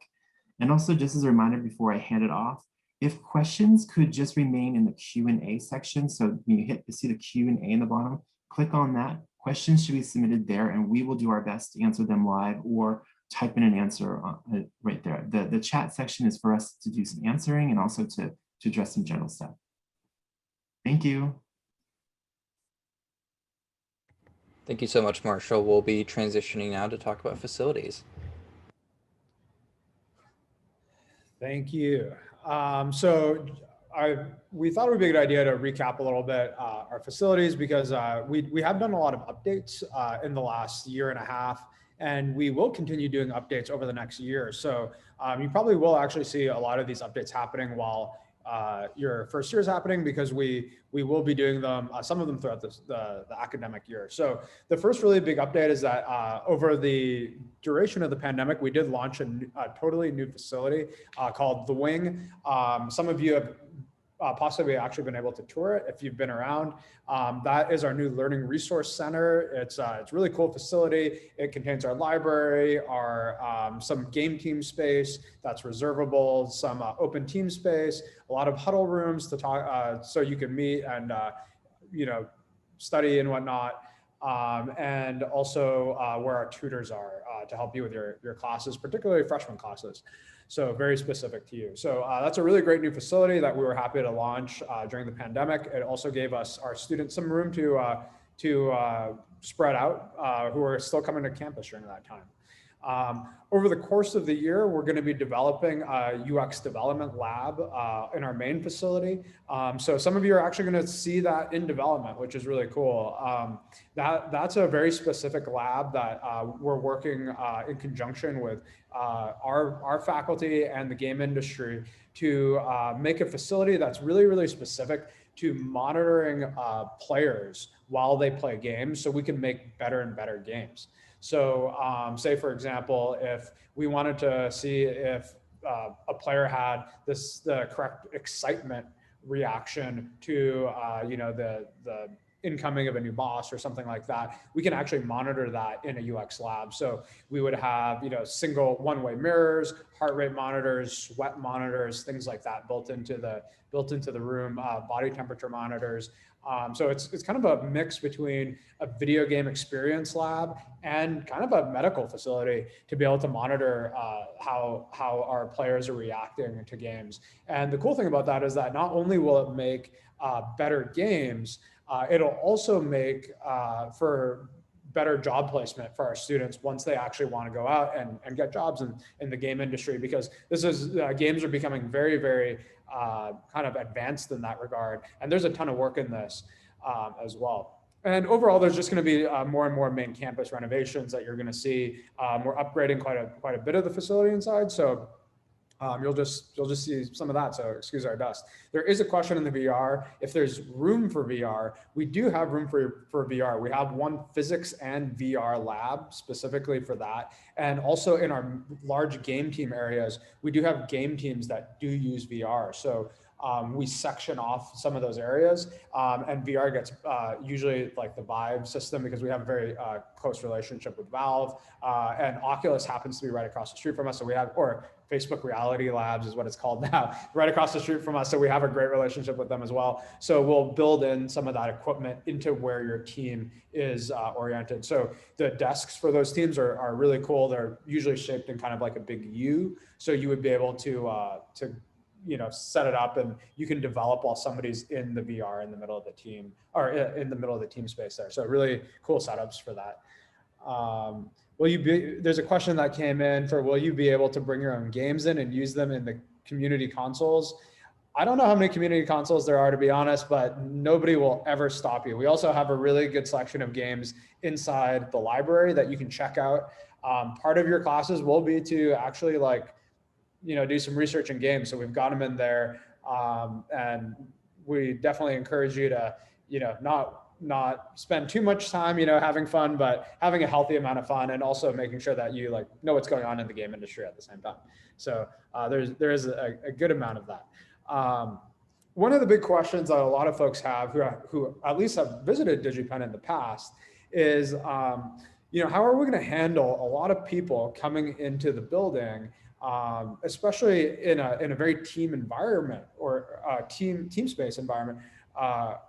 And also, just as a reminder before I hand it off, if questions could just remain in the Q&A section, so when you see the Q&A in the bottom, click on that. Questions should be submitted there and we will do our best to answer them live or type in an answer right there. The chat section is for us to do some answering and also to address some general stuff. Thank you. Thank you so much, Marshall. We'll be transitioning now to talk about facilities. Thank you. We thought it would be a good idea to recap a little bit our facilities, because we have done a lot of updates in the last year and a half, and we will continue doing updates over the next year. So you probably will actually see a lot of these updates happening while your first year is happening, because we will be doing them, some of them throughout the academic year. So the first really big update is that over the duration of the pandemic, we did launch a totally new facility called The Wing. Some of you possibly actually been able to tour it if you've been around. That is our new Learning Resource Center. It's a really cool facility. It contains our library, our some game team space that's reservable, some open team space, a lot of huddle rooms to talk, so you can meet and study and whatnot. And also where our tutors are to help you with your classes, particularly freshman classes. So very specific to you. So that's a really great new facility that we were happy to launch during the pandemic. It also gave us, our students, some room to spread out who are still coming to campus during that time. Over the course of the year, we're going to be developing a UX development lab in our main facility. So some of you are actually going to see that in development, which is really cool. That's a very specific lab that we're working in conjunction with our faculty and the game industry to make a facility that's really, really specific to monitoring players while they play games so we can make better and better games. So say, for example, if we wanted to see if a player had the correct excitement reaction to the incoming of a new boss or something like that, we can actually monitor that in a UX lab. So we would have single one-way mirrors, heart rate monitors, sweat monitors, things like that built into the room, body temperature monitors. So it's kind of a mix between a video game experience lab and kind of a medical facility to be able to monitor how our players are reacting to games. And the cool thing about that is that not only will it make better games, it'll also make for better job placement for our students once they actually want to go out and get jobs in the game industry, because games are becoming very, very kind of advanced in that regard. And there's a ton of work in this as well. And overall, there's just going to be more and more main campus renovations that you're going to see. We're upgrading quite a bit of the facility inside. So you'll just see some of that. So excuse our dust. There is a question in the VR. If there's room for VR, we do have room for VR. We have one physics and VR lab specifically for that. And also in our large game team areas, we do have game teams that do use VR. So we section off some of those areas, and VR gets usually like the Vive system, because we have a very close relationship with Valve, and Oculus happens to be right across the street from us. So we have, or Facebook Reality Labs is what it's called now, right across the street from us. So we have a great relationship with them as well. So we'll build in some of that equipment into where your team is oriented. So the desks for those teams are really cool. They're usually shaped in kind of like a big U. So you would be able to set it up, and you can develop while somebody's in the VR in the middle of the team, or in the middle of the team space there. So really cool setups for that. There's a question that came in for, will you be able to bring your own games in and use them in the community consoles? I don't know how many community consoles there are, to be honest, but nobody will ever stop you. We also have a really good selection of games inside the library that you can check out. Part of your classes will be to actually do some research in games. So we've got them in there. And we definitely encourage you to, not spend too much time, having fun, but having a healthy amount of fun, and also making sure that you know what's going on in the game industry at the same time. So there is a good amount of that. One of the big questions that a lot of folks have who at least have visited DigiPen in the past is, how are we going to handle a lot of people coming into the building, especially in a very team environment or team space environment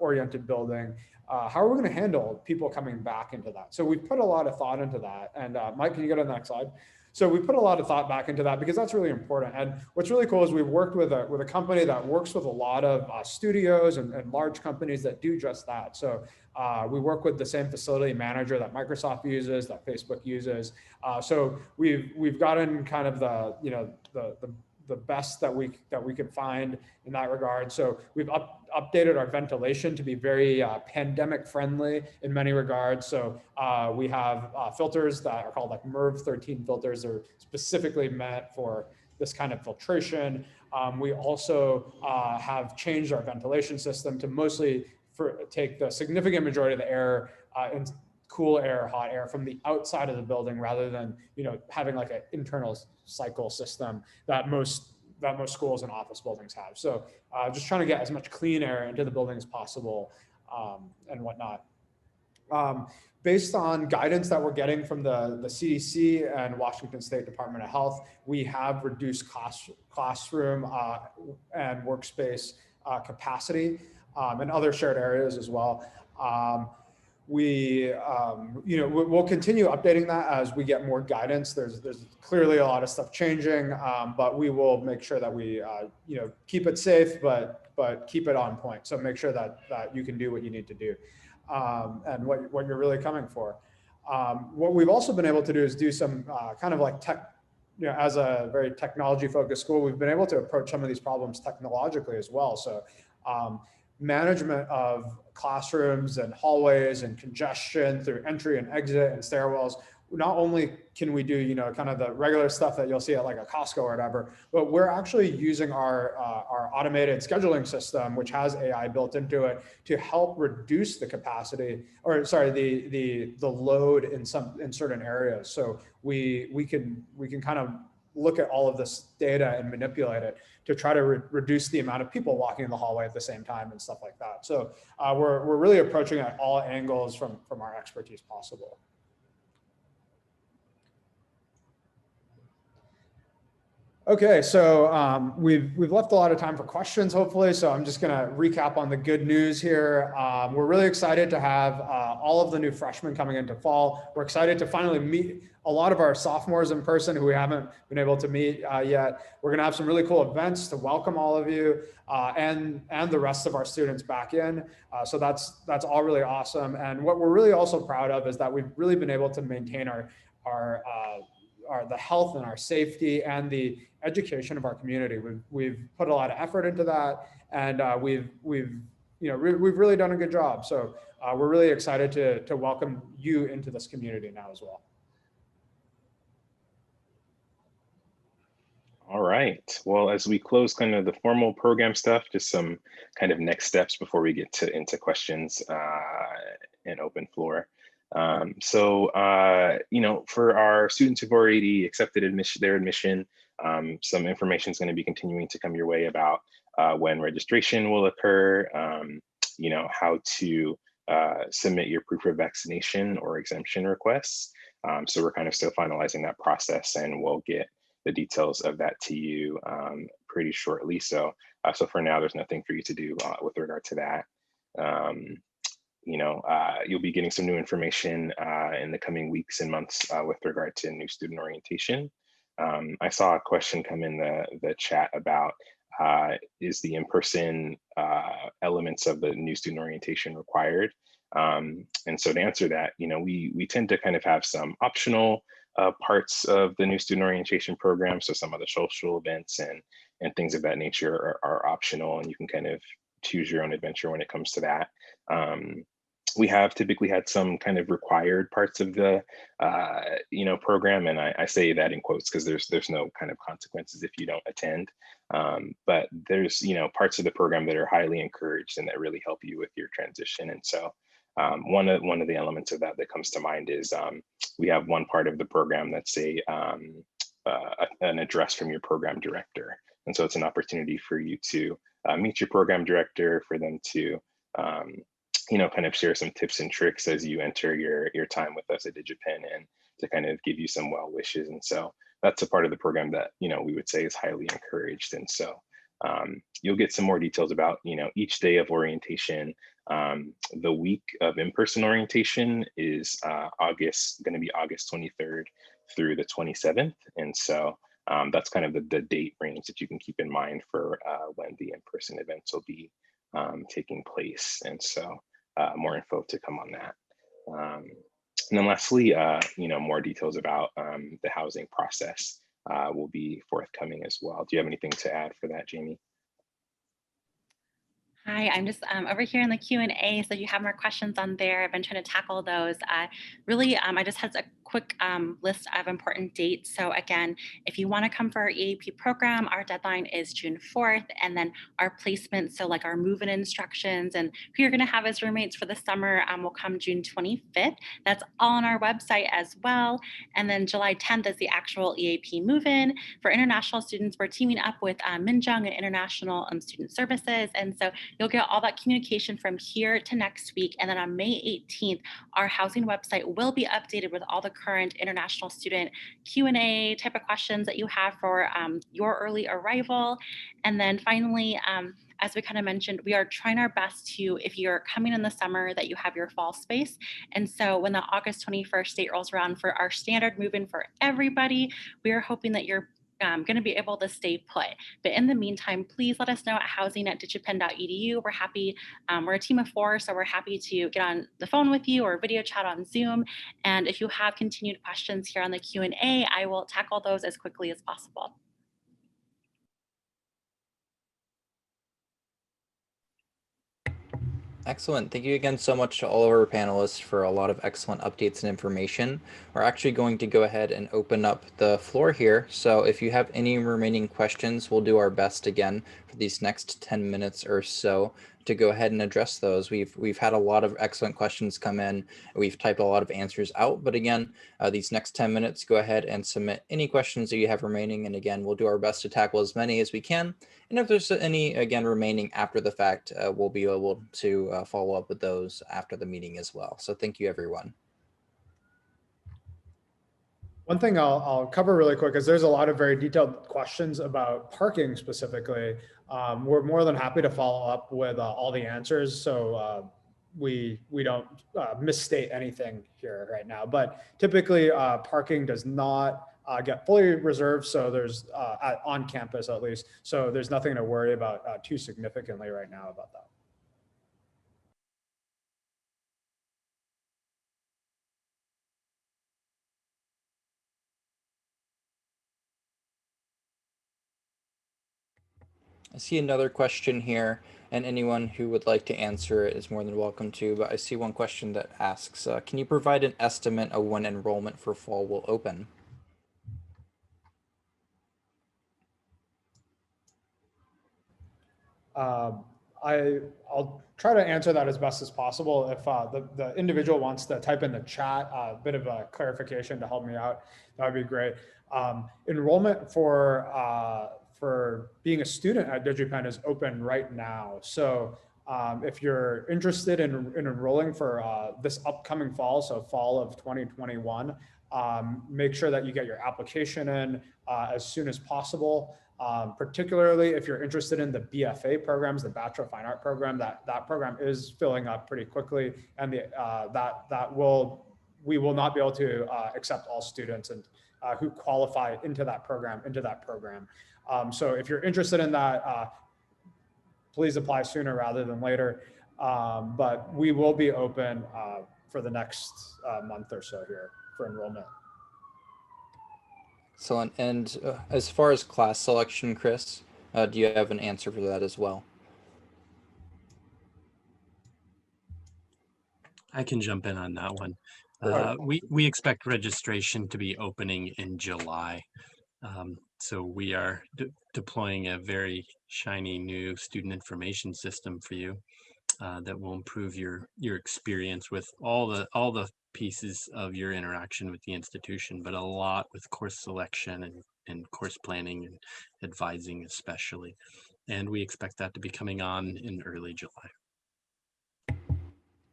oriented building? How are we going to handle people coming back into that? So we've put a lot of thought into that. And Mike, can you go to the next slide? So we put a lot of thought back into that, because that's really important. And what's really cool is we've worked with a company that works with a lot of studios and large companies that do just that. So we work with the same facility manager that Microsoft uses, that Facebook uses. So we've gotten kind of the best that we could find in that regard. So we've updated our ventilation to be very pandemic friendly in many regards. So we have filters that are called MERV 13 filters. They're specifically meant for this kind of filtration. We also have changed our ventilation system to mostly take the significant majority of the air and cool air, hot air from the outside of the building, rather than having like an internal cycle system that most most schools and office buildings have. So just trying to get as much clean air into the building as possible and whatnot. Based on guidance that we're getting from the CDC and Washington State Department of Health, we have reduced classroom and workspace capacity and other shared areas as well. We'll continue updating that as we get more guidance. There's clearly a lot of stuff changing, but we will make sure that we keep it safe, but keep it on point. So make sure that you can do what you need to do and what you're really coming for. What we've also been able to do is do some kind of like tech. As a very technology focused school, we've been able to approach some of these problems technologically as well. So management of classrooms and hallways and congestion through entry and exit and stairwells. Not only can we do, kind of the regular stuff that you'll see at like a Costco or whatever, but we're actually using our automated scheduling system, which has AI built into it, to help reduce the capacity, or sorry, the load in certain areas. So we can kind of look at all of this data and manipulate it to try to reduce the amount of people walking in the hallway at the same time and stuff like that. So we're really approaching at all angles from our expertise possible. Okay, so we've left a lot of time for questions, hopefully. So I'm just going to recap on the good news here. We're really excited to have all of the new freshmen coming into fall. We're excited to finally meet a lot of our sophomores in person who we haven't been able to meet yet. We're going to have some really cool events to welcome all of you and the rest of our students back in. So that's all really awesome. And what we're really also proud of is that we've really been able to maintain the health and our safety and the education of our community. We've put a lot of effort into that, and we've really done a good job. So we're really excited to welcome you into this community now as well. All right. Well, as we close kind of the formal program stuff, just some kind of next steps before we get into questions and open floor. For our students who've already accepted their admission, some information is going to be continuing to come your way about when registration will occur, how to submit your proof of vaccination or exemption requests. So we're kind of still finalizing that process, and we'll get the details of that to you pretty shortly. So for now, there's nothing for you to do with regard to that. You'll be getting some new information in the coming weeks and months with regard to new student orientation. I saw a question come in the chat about is the in-person elements of the new student orientation required? And so to answer that, we tend to kind of have some optional parts of the new student orientation program. So some of the social events and things of that nature are optional, and you can kind of choose your own adventure when it comes to that. We have typically had some kind of required parts of the program, and I say that in quotes because there's no kind of consequences if you don't attend. But there's parts of the program that are highly encouraged and that really help you with your transition. And so one of the elements of that comes to mind is we have one part of the program that's an address from your program director. And so it's an opportunity for you to meet your program director, for them to kind of share some tips and tricks as you enter your time with us at DigiPen, and to kind of give you some well wishes. And so that's a part of the program that we would say is highly encouraged. And so you'll get some more details about each day of orientation. The week of in-person orientation is going to be August 23rd through the 27th. And so that's kind of the date range that you can keep in mind for when the in-person events will be taking place. And so more info to come on that. And then lastly, more details about the housing process will be forthcoming as well. Do you have anything to add for that, Jamie? Hi, I'm just over here in the Q&A, so if you have more questions on there. I've been trying to tackle those. I just had a quick list of important dates. So again, if you want to come for our EAP program, our deadline is June 4th, and then our placements, so like our move-in instructions and who you're going to have as roommates for the summer will come June 25th. That's all on our website as well. And then July 10th is the actual EAP move-in. For international students, we're teaming up with Minjung and International Student Services, and so you'll get all that communication from here to next week. And then on May 18th, our housing website will be updated with all the current international student Q&A type of questions that you have for your early arrival. And then finally, as we kind of mentioned, we are trying our best to, if you're coming in the summer, that you have your fall space. And so when the August 21st date rolls around for our standard move-in for everybody, we are hoping that you're going to be able to stay put. But in the meantime, please let us know at housing@digipen.edu. We're happy. We're a team of 4, so we're happy to get on the phone with you or video chat on Zoom. And if you have continued questions here on the Q&A, I will tackle those as quickly as possible. Excellent. Thank you again so much to all of our panelists for a lot of excellent updates and information. We're actually going to go ahead and open up the floor here. So if you have any remaining questions, we'll do our best again for these next 10 minutes or so to go ahead and address those. We've had a lot of excellent questions come in. We've typed a lot of answers out, but again, these next 10 minutes, go ahead and submit any questions that you have remaining. And again, we'll do our best to tackle as many as we can. And if there's any, again, remaining after the fact, we'll be able to follow up with those after the meeting as well. So thank you, everyone. One thing I'll cover really quick is there's a lot of very detailed questions about parking specifically. We're more than happy to follow up with all the answers, so we don't misstate anything here right now. But typically, parking does not get fully reserved, so there's on campus at least. So there's nothing to worry about too significantly right now about that. I see another question here, and anyone who would like to answer it is more than welcome to, but I see one question that asks, can you provide an estimate of when enrollment for fall will open? I'll try to answer that as best as possible. If the individual wants to type in the chat a bit of a clarification to help me out, that would be great. Enrollment for being a student at DigiPen is open right now. So if you're interested in enrolling for this upcoming fall, so fall of 2021, make sure that you get your application in as soon as possible. Particularly if you're interested in the BFA programs, the Bachelor of Fine Art program, that program is filling up pretty quickly, and we will not be able to accept all students and who qualify into that program. So if you're interested in that, please apply sooner rather than later. But we will be open for the next month or so here for enrollment. Excellent. And as far as class selection, Chris, do you have an answer for that as well? I can jump in on that one. We expect registration to be opening in July. So we are deploying a very shiny new student information system for you that will improve your experience with all the pieces of your interaction with the institution, but a lot with course selection and course planning and advising especially. And we expect that to be coming on in early July.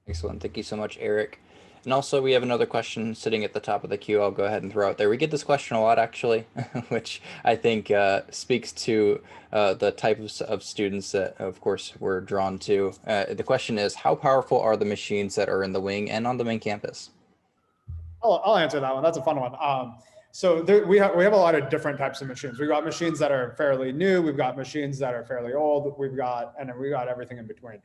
Excellent. Thank you so much, Eric. And also we have another question sitting at the top of the queue. I'll go ahead and throw out there. We get this question a lot actually, which I think speaks to the types of students that of course we're drawn to. The question is, how powerful are the machines that are in the wing and on the main campus? I'll answer that one. That's a fun one. So we have a lot of different types of machines. We've got machines that are fairly new. We've got machines that are fairly old. And then we got everything in between.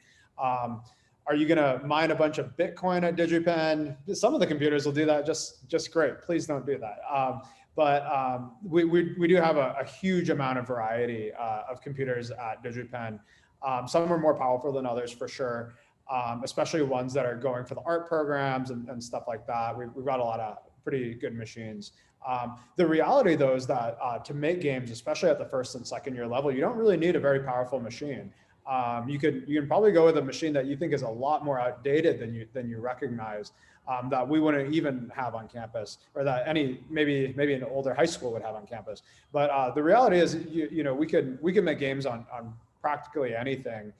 Are you going to mine a bunch of Bitcoin at DigiPen? Some of the computers will do that just great. Please don't do that. But we do have a huge amount of variety of computers at DigiPen. Some are more powerful than others for sure, especially ones that are going for the art programs and stuff like that. We've got a lot of pretty good machines. The reality though is that to make games, especially at the first and second year level, you don't really need a very powerful machine. You can probably go with a machine that you think is a lot more outdated than you recognize, that we wouldn't even have on campus, or that maybe an older high school would have on campus. But the reality is, we can make games on practically anything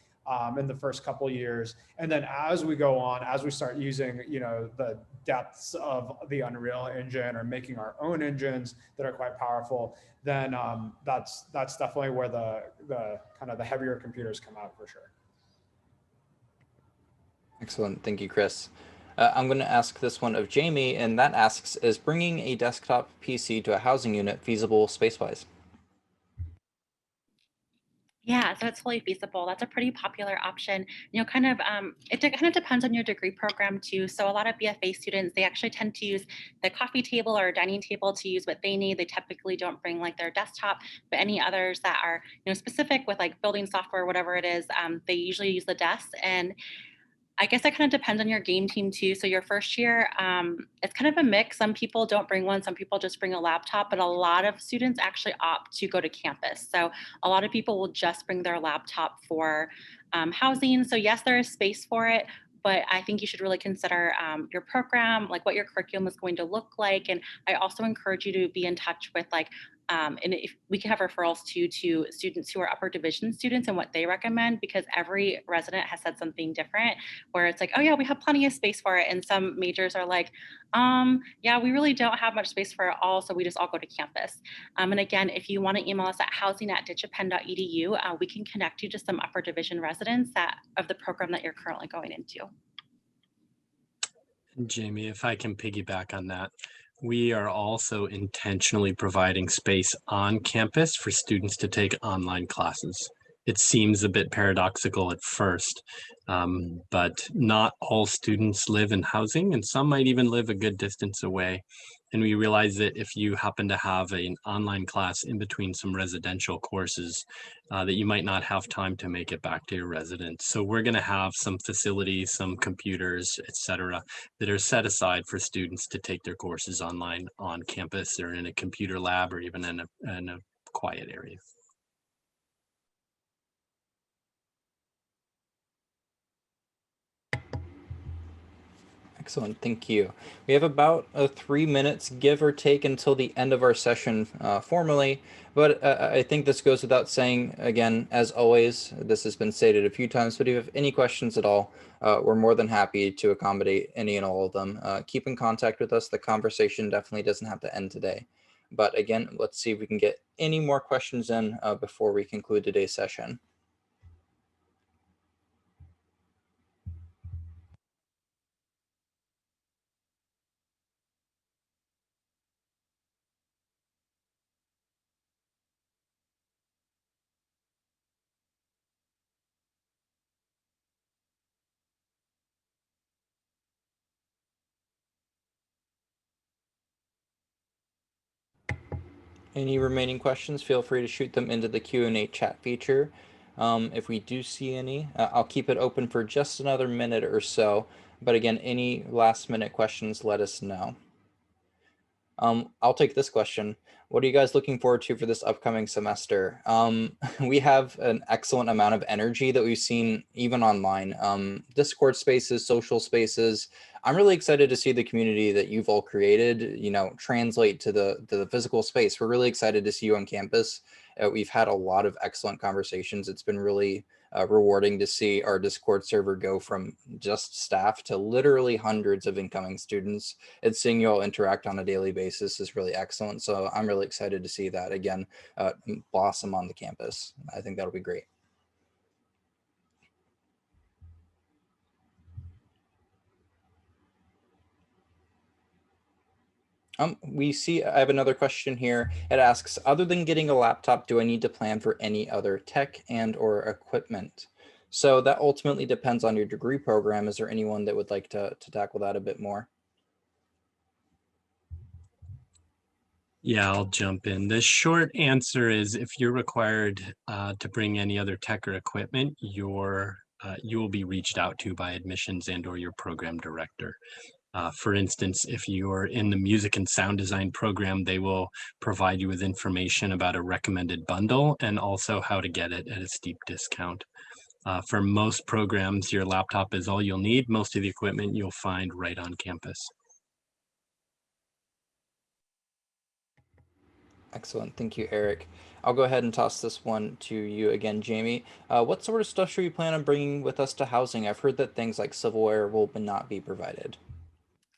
in the first couple of years, and then as we go on, as we start using the depths of the Unreal Engine or making our own engines that are quite powerful, then that's definitely where the kind of the heavier computers come out for sure. Excellent. Thank you, Chris. I'm going to ask this one of Jamie, and that asks, is bringing a desktop PC to a housing unit feasible space-wise? Yeah, so it's fully feasible. That's a pretty popular option. It kind of depends on your degree program too. So a lot of BFA students, they actually tend to use the coffee table or dining table to use what they need. They typically don't bring like their desktop, but any others that are specific with like building software, whatever it is, they usually use the desk. And I guess that kind of depends on your game team too. So your first year, it's kind of a mix. Some people don't bring one, some people just bring a laptop, but a lot of students actually opt to go to campus. So a lot of people will just bring their laptop for housing. So yes, there is space for it, but I think you should really consider your program, like what your curriculum is going to look like. And I also encourage you to be in touch with and if we can have referrals to students who are upper division students and what they recommend, because every resident has said something different, where it's like, oh yeah, we have plenty of space for it. And some majors are like, yeah, we really don't have much space for it all, so we just all go to campus. And again, if you want to email us at housing@digipen.edu, we can connect you to some upper division residents of the program that you're currently going into. Jamie, if I can piggyback on that, we are also intentionally providing space on campus for students to take online classes. It seems a bit paradoxical at first, but not all students live in housing, and some might even live a good distance away. And we realize that if you happen to have an online class in between some residential courses, that you might not have time to make it back to your residence. So we're going to have some facilities, some computers, etc., that are set aside for students to take their courses online on campus or in a computer lab or even in a quiet area. Excellent, thank you. We have about 3 minutes, give or take, until the end of our session formally, but I think this goes without saying. Again, as always, this has been stated a few times, but if you have any questions at all, we're more than happy to accommodate any and all of them. Keep in contact with us. The conversation definitely doesn't have to end today. But again, let's see if we can get any more questions in before we conclude today's session. Any remaining questions, feel free to shoot them into the Q&A chat feature. If we do see any, I'll keep it open for just another minute or so. But again, any last minute questions, let us know. I'll take this question. What are you guys looking forward to for this upcoming semester? We have an excellent amount of energy that we've seen even online. Discord spaces, social spaces. I'm really excited to see the community that you've all created, translate to the physical space. We're really excited to see you on campus. We've had a lot of excellent conversations. It's been really rewarding to see our Discord server go from just staff to literally hundreds of incoming students, and seeing you all interact on a daily basis is really excellent. So I'm really excited to see that again blossom on the campus. I think that'll be great. I have another question here. It asks, other than getting a laptop, do I need to plan for any other tech and or equipment? So that ultimately depends on your degree program. Is there anyone that would like to tackle that a bit more? Yeah, I'll jump in. The short answer is if you're required to bring any other tech or equipment, you will be reached out to by admissions and or your program director. For instance, if you're in the music and sound design program, they will provide you with information about a recommended bundle and also how to get it at a steep discount. For most programs, your laptop is all you'll need. Most of the equipment you'll find right on campus. Excellent. Thank you, Eric. I'll go ahead and toss this one to you again, Jamie. What sort of stuff should we plan on bringing with us to housing? I've heard that things like silverware will not be provided.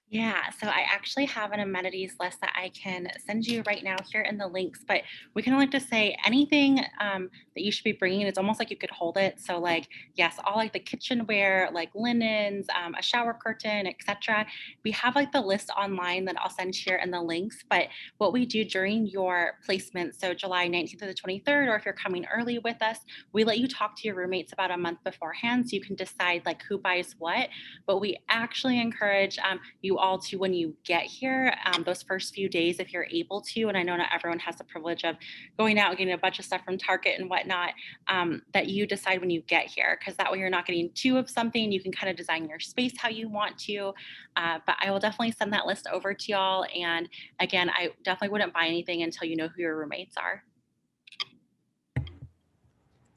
Yeah, so I actually have an amenities list that I can send you right now here in the links, but we can like to say anything that you should be bringing. It's almost like you could hold it. So like, yes, all like the kitchenware, like linens, a shower curtain, etc. We have like the list online that I'll send here in the links. But what we do during your placement, so July 19th to the 23rd, or if you're coming early with us, we let you talk to your roommates about a month beforehand so you can decide like who buys what. But we actually encourage you all to, when you get here, those first few days, if you're able to, and I know not everyone has the privilege of going out and getting a bunch of stuff from Target and whatnot, that you decide when you get here, because that way you're not getting two of something. You can kind of design your space how you want to. But I will definitely send that list over to y'all. And again, I definitely wouldn't buy anything until you know who your roommates are.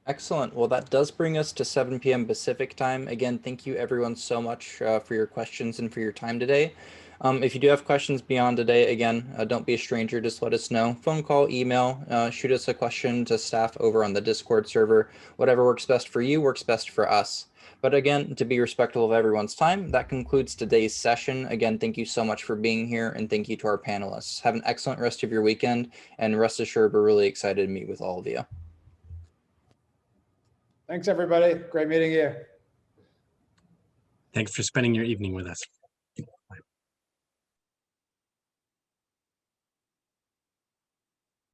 Excellent. Well, that does bring us to 7 p.m. Pacific time. Again, thank you everyone so much for your questions and for your time today. If you do have questions beyond today, again, don't be a stranger. Just let us know. Phone call, email, shoot us a question to staff over on the Discord server. Whatever works best for you works best for us. But again, to be respectful of everyone's time, that concludes today's session. Again, thank you so much for being here, and thank you to our panelists. Have an excellent rest of your weekend, and rest assured we're really excited to meet with all of you. Thanks, everybody. Great meeting you. Thanks for spending your evening with us.